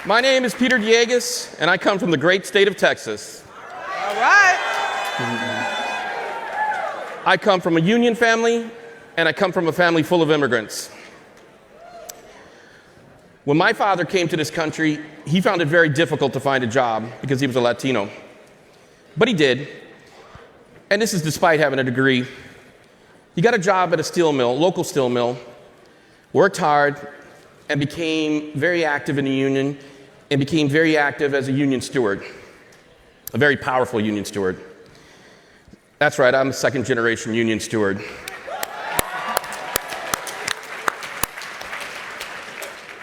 My name is Peter Diegues, and I come from the great state of Texas. All right. I come from a union family, and I come from a family full of immigrants. When my father came to this country, he found it very difficult to find a job because he was a Latino. But he did, and this is despite having a degree. He got a job at a steel mill, local steel mill, worked hard, and became very active in the union, and became very active as a union steward, a very powerful union steward. That's right, I'm a second-generation union steward.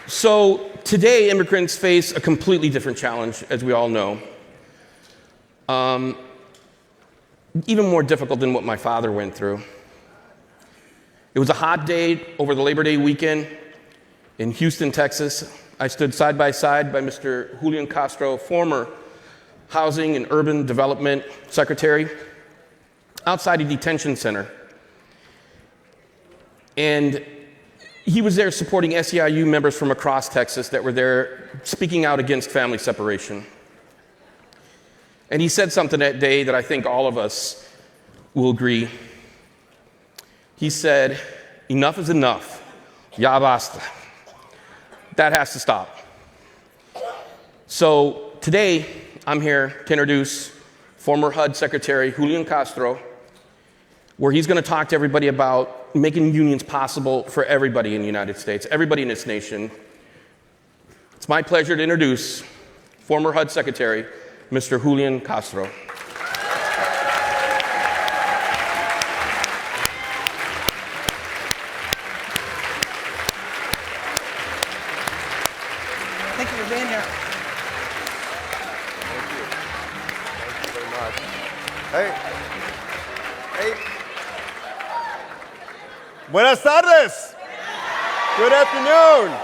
So today, immigrants face a completely different challenge, as we all know. Even more difficult than what my father went through. It was a hot day over the Labor Day weekend in Houston, Texas. I stood side by Mr. Julian Castro, former Housing and Urban Development Secretary, outside a detention center. And he was there supporting SEIU members from across Texas that were there speaking out against family separation. And he said something that day that I think all of us will agree. He said, "Enough is enough. Ya basta." That has to stop. So today, I'm here to introduce former HUD Secretary Julian Castro, where he's going to talk to everybody about making unions possible for everybody in the United States, everybody in this nation. It's my pleasure to introduce former HUD Secretary, Mr. Julian Castro. Thank you for being here. Thank you very much. Hey. Buenas tardes. Good afternoon.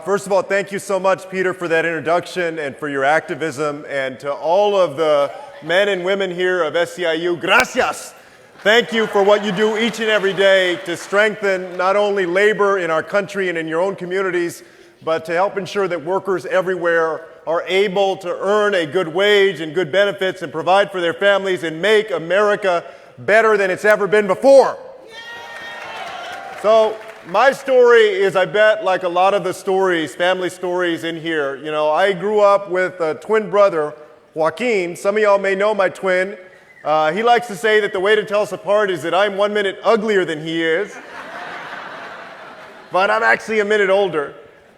First of all, thank you so much, Peter, for that introduction and for your activism. And to all of the men and women here of SEIU, gracias. Thank you for what you do each and every day to strengthen not only labor in our country and in your own communities, but to help ensure that workers everywhere are able to earn a good wage and good benefits and provide for their families and make America better than it's ever been before. So my story is, I bet, like a lot of the stories, family stories in here. You know, I grew up with a twin brother, Joaquin. Some of y'all may know my twin. He likes to say that the way to tell us apart is that I'm 1 minute uglier than he is. But I'm actually a minute older.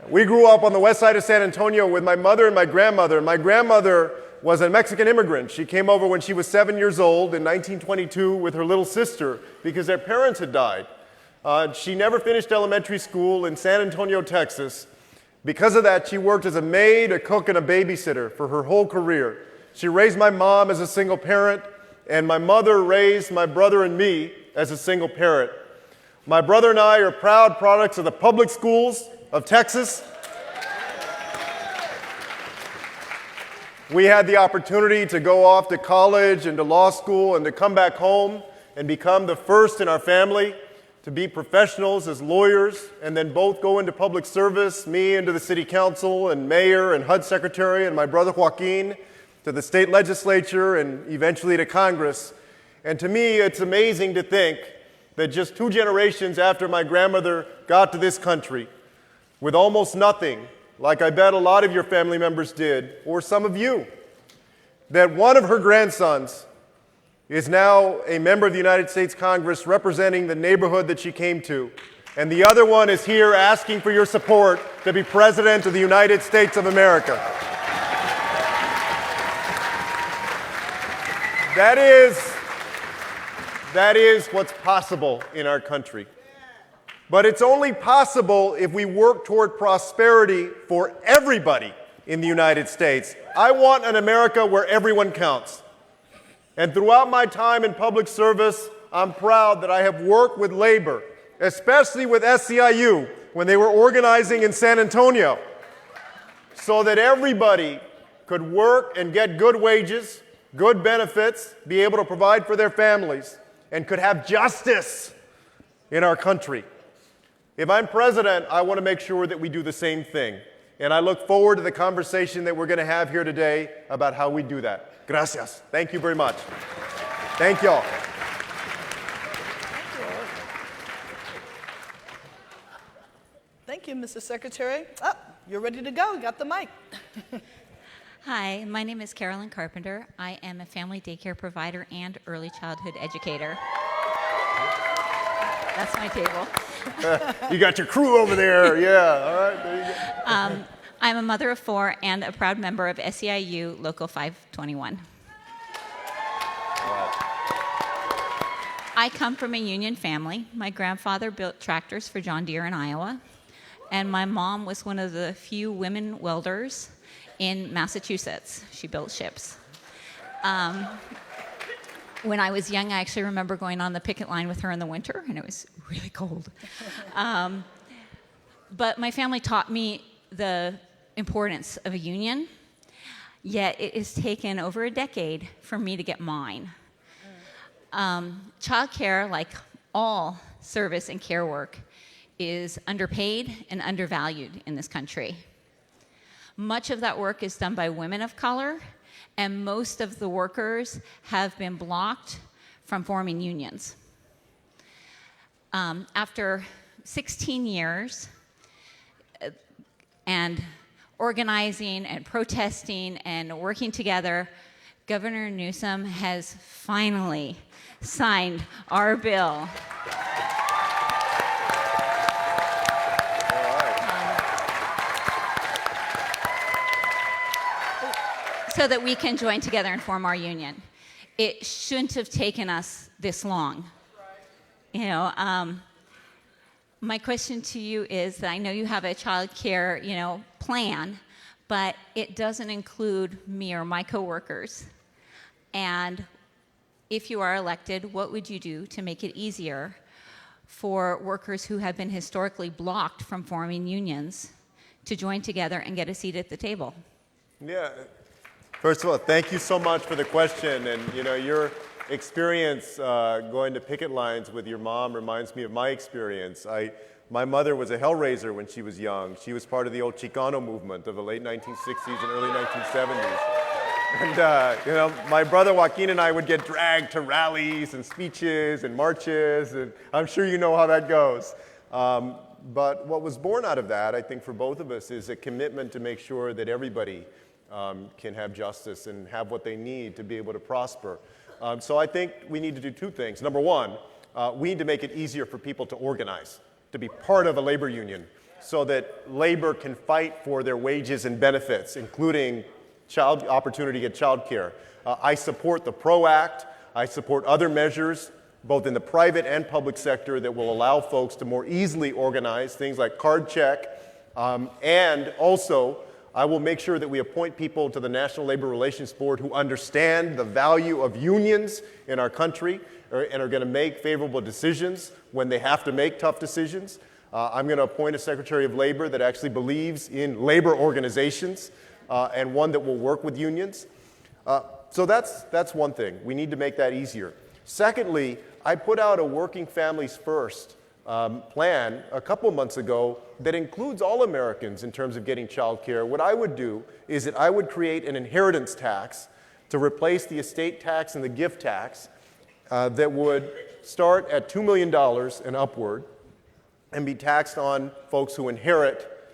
We grew up on the west side of San Antonio with my mother and my grandmother. My grandmother was a Mexican immigrant. She came over when she was 7 years old in 1922 with her little sister because their parents had died. She never finished elementary school in San Antonio, Texas. Because of that, she worked as a maid, a cook, and a babysitter for her whole career. She raised my mom as a single parent, and my mother raised my brother and me as a single parent. My brother and I are proud products of the public schools of Texas. We had the opportunity to go off to college and to law school and to come back home and become the first in our family to be professionals as lawyers, and then both go into public service, me into the city council and mayor and HUD secretary, and my brother Joaquin to the state legislature and eventually to Congress. And to me, it's amazing to think that just 2 generations after my grandmother got to this country, with almost nothing, like I bet a lot of your family members did, or some of you, that one of her grandsons is now a member of the United States Congress representing the neighborhood that she came to. And the other one is here asking for your support to be President of the United States of America. That is what's possible in our country. But it's only possible if we work toward prosperity for everybody in the United States. I want an America where everyone counts. And throughout my time in public service, I'm proud that I have worked with labor, especially with SEIU, when they were organizing in San Antonio, so that everybody could work and get good wages, good benefits, be able to provide for their families, and could have justice in our country. If I'm president, I want to make sure that we do the same thing. And I look forward to the conversation that we're going to have here today about how we do that. Gracias. Thank you very much. Thank y'all. Thank you, Mr. Secretary. Oh, you're ready to go. You got the mic. Hi, my name is Carolyn Carpenter. I am a family daycare provider and early childhood educator. That's my table. You got your crew over there. Yeah, all right, there you go. I'm a mother of 4 and a proud member of SEIU Local 521. I come from a union family. My grandfather built tractors for John Deere in Iowa, and my mom was one of the few women welders in Massachusetts. She built ships. When I was young, I actually remember going on the picket line with her in the winter, and it was really cold. But my family taught me the importance of a union, yet it has taken over a decade for me to get mine. Childcare, like all service and care work, is underpaid and undervalued in this country. Much of that work is done by women of color, and most of the workers have been blocked from forming unions. After 16 years and organizing and protesting and working together, Governor Newsom has finally signed our bill. So that we can join together and form our union. It shouldn't have taken us this long. You know, my question to you is that I know you have a child care, plan, but it doesn't include me or my coworkers. And if you are elected, what would you do to make it easier for workers who have been historically blocked from forming unions to join together and get a seat at the table? Yeah. First of all, thank you so much for the question. And your experience going to picket lines with your mom reminds me of my experience. My mother was a hellraiser when she was young. She was part of the old Chicano movement of the late 1960s and early 1970s. And my brother Joaquin and I would get dragged to rallies and speeches and marches, and I'm sure you know how that goes. But what was born out of that, I think for both of us, is a commitment to make sure that everybody can have justice and have what they need to be able to prosper. So I think we need to do two things. Number one, we need to make it easier for people to organize, to be part of a labor union, so that labor can fight for their wages and benefits, including opportunity to get child care. I support the PRO Act. I support other measures, both in the private and public sector, that will allow folks to more easily organize, things like card check, and also I will make sure that we appoint people to the National Labor Relations Board who understand the value of unions in our country and are going to make favorable decisions when they have to make tough decisions. I'm going to appoint a Secretary of Labor that actually believes in labor organizations and one that will work with unions. So that's one thing. We need to make that easier. Secondly, I put out a Working Families First plan a couple months ago that includes all Americans in terms of getting child care. What I would do is that I would create an inheritance tax to replace the estate tax and the gift tax that would start at $2 million and upward and be taxed on folks who inherit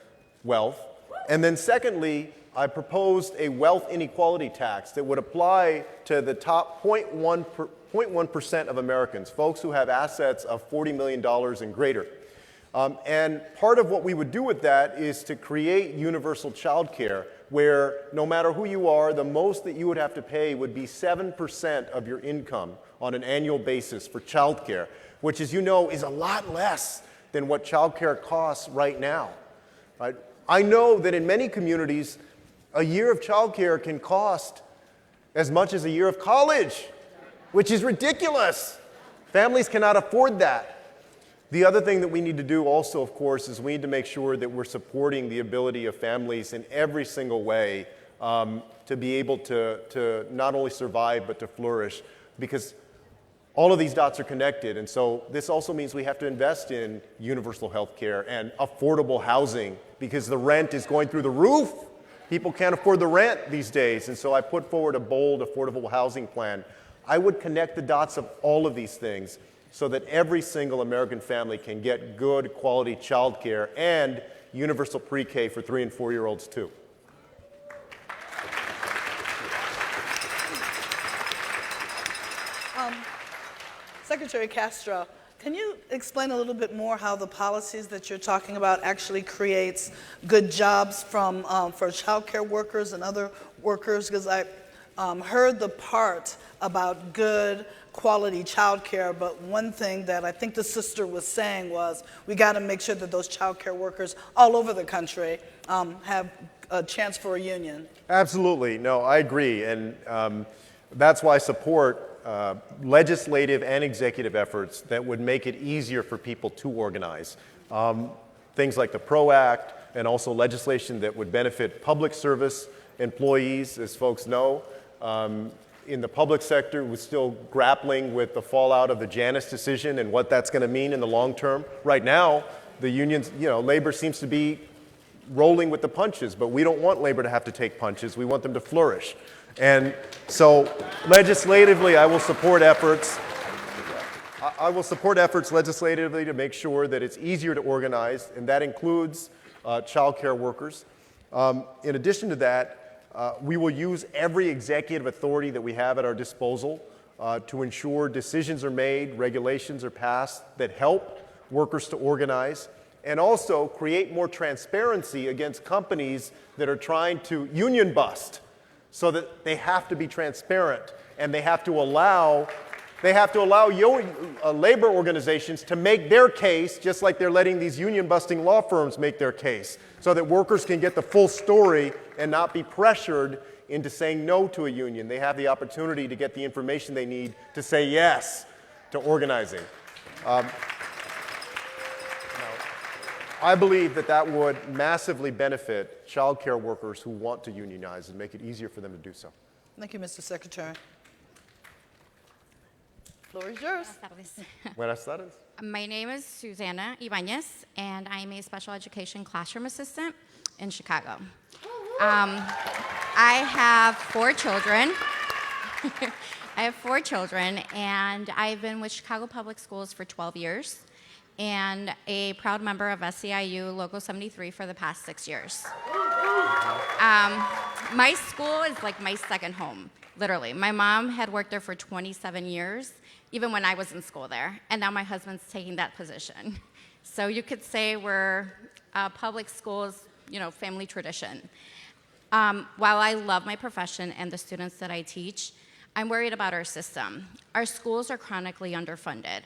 wealth. And then secondly, I proposed a wealth inequality tax that would apply to the top 0.1% of Americans, folks who have assets of $40 million and greater. And part of what we would do with that is to create universal child care, where no matter who you are, the most that you would have to pay would be 7% of your income on an annual basis for child care, which, as you know, is a lot less than what child care costs right now. Right? I know that in many communities, a year of child care can cost as much as a year of college, which is ridiculous. Families cannot afford that. The other thing that we need to do also, of course, is we need to make sure that we're supporting the ability of families in every single way to be able to not only survive but to flourish. Because all of these dots are connected, and so this also means we have to invest in universal health care and affordable housing because the rent is going through the roof. People can't afford the rent these days, and so I put forward a bold, affordable housing plan. I would connect the dots of all of these things so that every single American family can get good quality childcare and universal pre-K for 3- and 4-year-olds too. Secretary Castro, can you explain a little bit more how the policies that you're talking about actually creates good jobs for child care workers and other workers? Because I heard the part about good quality child care, but one thing that I think the sister was saying was we got to make sure that those child care workers all over the country have a chance for a union. Absolutely. No, I agree. And that's why I support legislative and executive efforts that would make it easier for people to organize. Things like the PRO Act and also legislation that would benefit public service employees, as folks know. In the public sector, we're still grappling with the fallout of the Janus decision and what that's going to mean in the long term. Right now, the unions, labor seems to be rolling with the punches, but we don't want labor to have to take punches. We want them to flourish. And so legislatively, I will support efforts. I will support efforts legislatively to make sure that it's easier to organize, and that includes child care workers. In addition to that, we will use every executive authority that we have at our disposal to ensure decisions are made, regulations are passed that help workers to organize, and also create more transparency against companies that are trying to union bust, so that they have to be transparent and they have to allow labor organizations to make their case just like they're letting these union busting law firms make their case, so that workers can get the full story and not be pressured into saying no to a union. They have the opportunity to get the information they need to say yes to organizing. I believe that would massively benefit child care workers who want to unionize and make it easier for them to do so. Thank you, Mr. Secretary. Floor is yours. Buenas tardes. My name is Susana Ibanez, and I'm a special education classroom assistant in Chicago. I have 4 children. And I've been with Chicago Public Schools for 12 years. And a proud member of SEIU Local 73 for the past 6 years. My school is like my second home, literally. My mom had worked there for 27 years, even when I was in school there, and now my husband's taking that position. So you could say we're public schools, family tradition. While I love my profession and the students that I teach, I'm worried about our system. Our schools are chronically underfunded.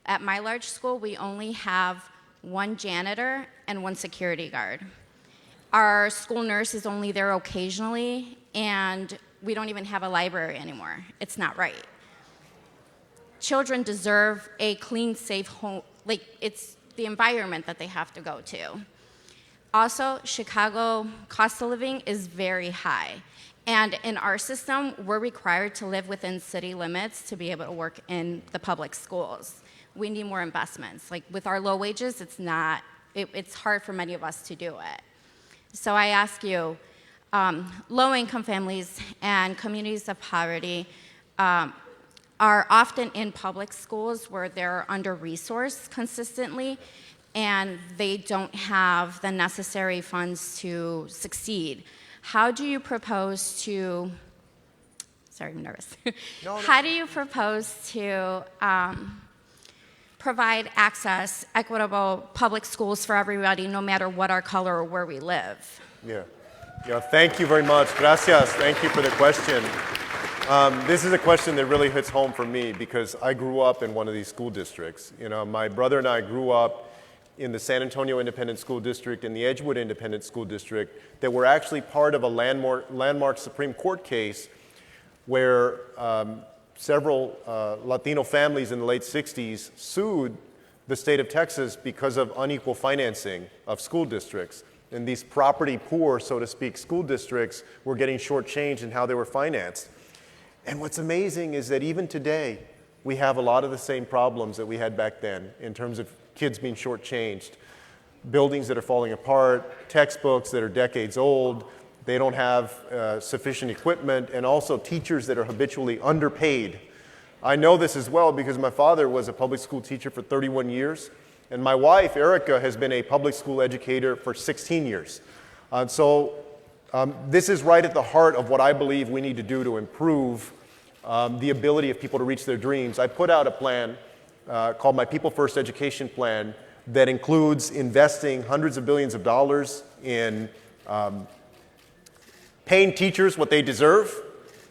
At my large school, we only have 1 janitor and 1 security guard. Our school nurse is only there occasionally, and we don't even have a library anymore. It's not right. Children deserve a clean, safe home. It's the environment that they have to go to. Also, Chicago cost of living is very high. And in our system, we're required to live within city limits to be able to work in the public schools. We need more investments. With our low wages, it's hard for many of us to do it. So I ask you, low-income families and communities of poverty are often in public schools where they're under-resourced consistently, and they don't have the necessary funds to succeed. How do you propose to, sorry, I'm nervous. No. How do you propose to provide access, equitable public schools for everybody, no matter what our color or where we live? Yeah. Thank you very much. Gracias. Thank you for the question. This is a question that really hits home for me because I grew up in one of these school districts. My brother and I grew up in the San Antonio Independent School District and the Edgewood Independent School District that were actually part of a landmark Supreme Court case where several Latino families in the late 60s sued the state of Texas because of unequal financing of school districts. And these property poor, so to speak, school districts were getting shortchanged in how they were financed. And what's amazing is that even today, we have a lot of the same problems that we had back then in terms of kids being shortchanged, buildings that are falling apart, textbooks that are decades old, they don't have sufficient equipment, and also teachers that are habitually underpaid. I know this as well because my father was a public school teacher for 31 years, and my wife, Erica, has been a public school educator for 16 years. This is right at the heart of what I believe we need to do to improve the ability of people to reach their dreams. I put out a plan called my People First Education Plan that includes investing hundreds of billions of dollars in paying teachers what they deserve,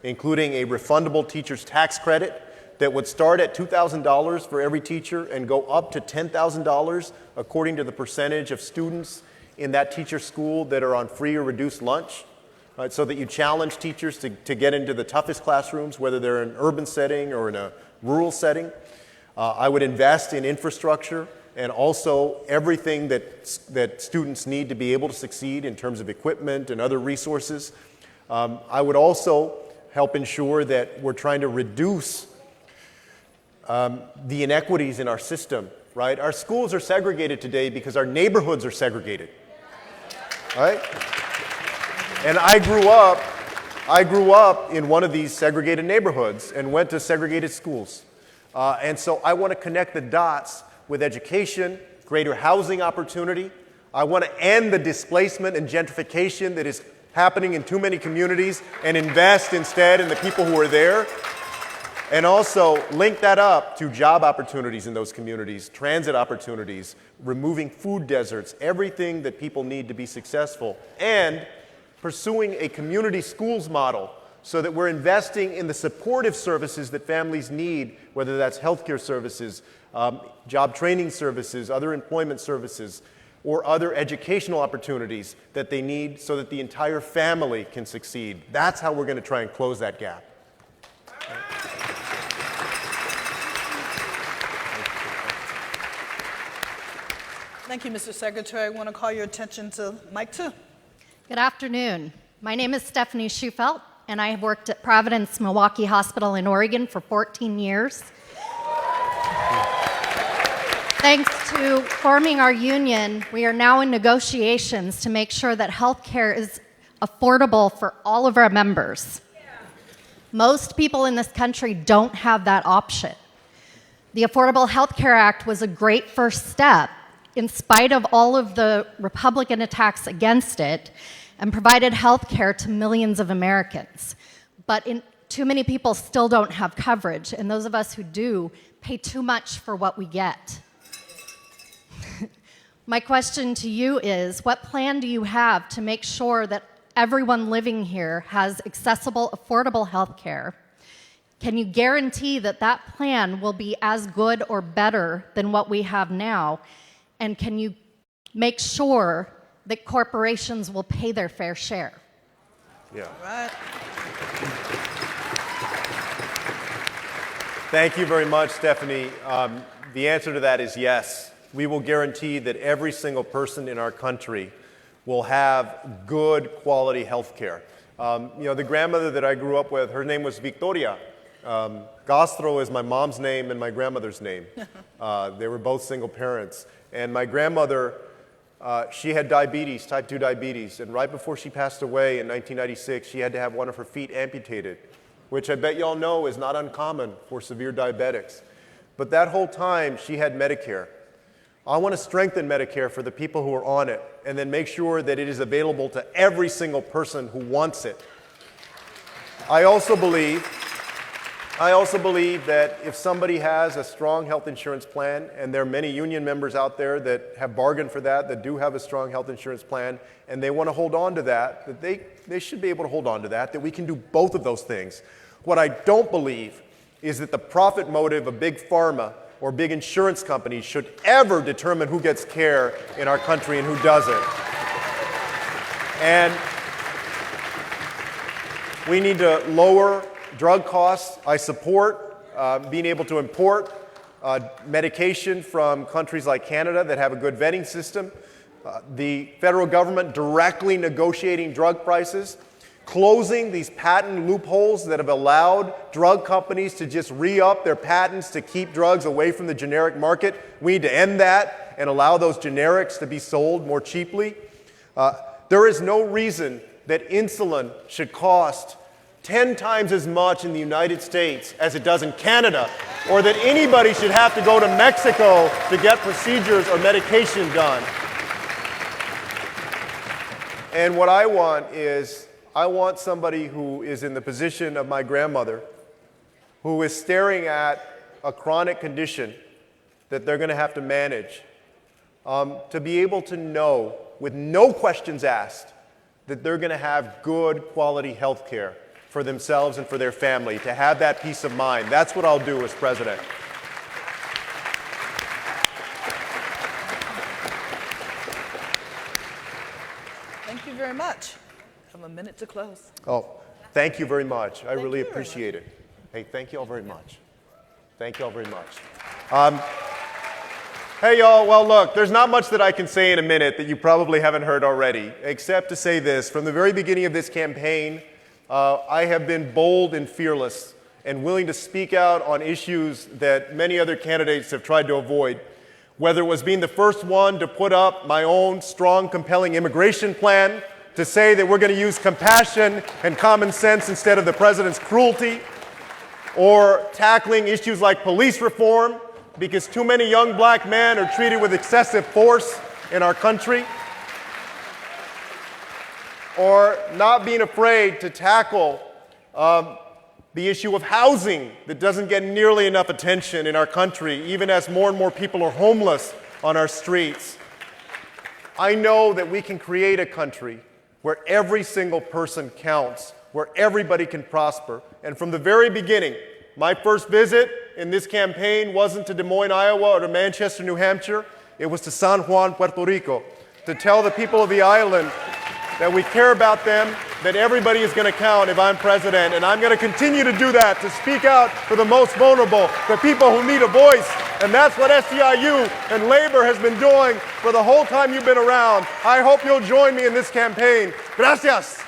including a refundable teacher's tax credit that would start at $2,000 for every teacher and go up to $10,000 according to the percentage of students in that teacher school that are on free or reduced lunch, right? So that you challenge teachers to get into the toughest classrooms, whether they're in an urban setting or in a rural setting. I would invest in infrastructure and also everything that students need to be able to succeed in terms of equipment and other resources. I would also help ensure that we're trying to reduce the inequities in our system, right? Our schools are segregated today because our neighborhoods are segregated, right? And I grew up in one of these segregated neighborhoods and went to segregated schools. And so I want to connect the dots with education, greater housing opportunity. I want to end the displacement and gentrification that is happening in too many communities and invest instead in the people who are there. And also link that up to job opportunities in those communities, transit opportunities, removing food deserts, everything that people need to be successful, and pursuing a community schools model so that we're investing in the supportive services that families need, whether that's healthcare services, job training services, other employment services, or other educational opportunities that they need so that the entire family can succeed. That's how we're going to try and close that gap. Thank you, Mr. Secretary. I want to call your attention to Mike 2. Good afternoon. My name is Stephanie Schufelt, and I have worked at Providence Milwaukee Hospital in Oregon for 14 years. Thanks to forming our union, we are now in negotiations to make sure that health care is affordable for all of our members. Most people in this country don't have that option. The Affordable Health Care Act was a great first step, in spite of all of the Republican attacks against it, and provided health care to millions of Americans. But too many people still don't have coverage, and those of us who do pay too much for what we get. My question to you is, what plan do you have to make sure that everyone living here has accessible, affordable health care? Can you guarantee that that plan will be as good or better than what we have now? And can you make sure that corporations will pay their fair share? Yeah. All right. Thank you very much, Stephanie. The answer to that is yes. We will guarantee that every single person in our country will have good quality health care. The grandmother that I grew up with, her name was Victoria. Castro is my mom's name and my grandmother's name. They were both single parents. And my grandmother, she had diabetes, type 2 diabetes, and right before she passed away in 1996, she had to have one of her feet amputated, which I bet y'all know is not uncommon for severe diabetics. But that whole time, she had Medicare. I want to strengthen Medicare for the people who are on it, and then make sure that it is available to every single person who wants it. I also believe that if somebody has a strong health insurance plan, and there are many union members out there that have bargained for that do have a strong health insurance plan, and they want to hold on to that they should be able to hold on to that we can do both of those things. What I don't believe is that the profit motive of big pharma or big insurance companies should ever determine who gets care in our country and who doesn't. And we need to lower drug costs. I support being able to import medication from countries like Canada that have a good vetting system. The federal government directly negotiating drug prices. closing these patent loopholes that have allowed drug companies to just re-up their patents to keep drugs away from the generic market. We need to end that and allow those generics to be sold more cheaply. There is no reason that insulin should cost 10 times as much in the United States as it does in Canada, or that anybody should have to go to Mexico to get procedures or medication done. And what I want is, I want somebody who is in the position of my grandmother, who is staring at a chronic condition that they're going to have to manage, to be able to know, with no questions asked, that they're going to have good quality health care for themselves and for their family, to have that peace of mind. That's what I'll do as president. Thank you very much. I have a minute to close. Oh, thank you very much. I really you very appreciate it. Hey, thank you all very much. Thank you all very much. Hey, y'all. Well, look, there's not much that I can say in a minute that you probably haven't heard already, except to say this. From the very beginning of this campaign, I have been bold and fearless and willing to speak out on issues that many other candidates have tried to avoid, whether it was being the first one to put up my own strong, compelling immigration plan, to say that we're going to use compassion and common sense instead of the president's cruelty, or tackling issues like police reform, because too many young black men are treated with excessive force in our country, or not being afraid to tackle the issue of housing that doesn't get nearly enough attention in our country, even as more and more people are homeless on our streets. I know that we can create a country where every single person counts, where everybody can prosper. And from the very beginning, my first visit in this campaign wasn't to Des Moines, Iowa, or to Manchester, New Hampshire. It was to San Juan, Puerto Rico, to tell the people of the island that we care about them, that everybody is going to count if I'm president. And I'm going to continue to do that, to speak out for the most vulnerable, the people who need a voice. And that's what SEIU and labor has been doing for the whole time you've been around. I hope you'll join me in this campaign. Gracias.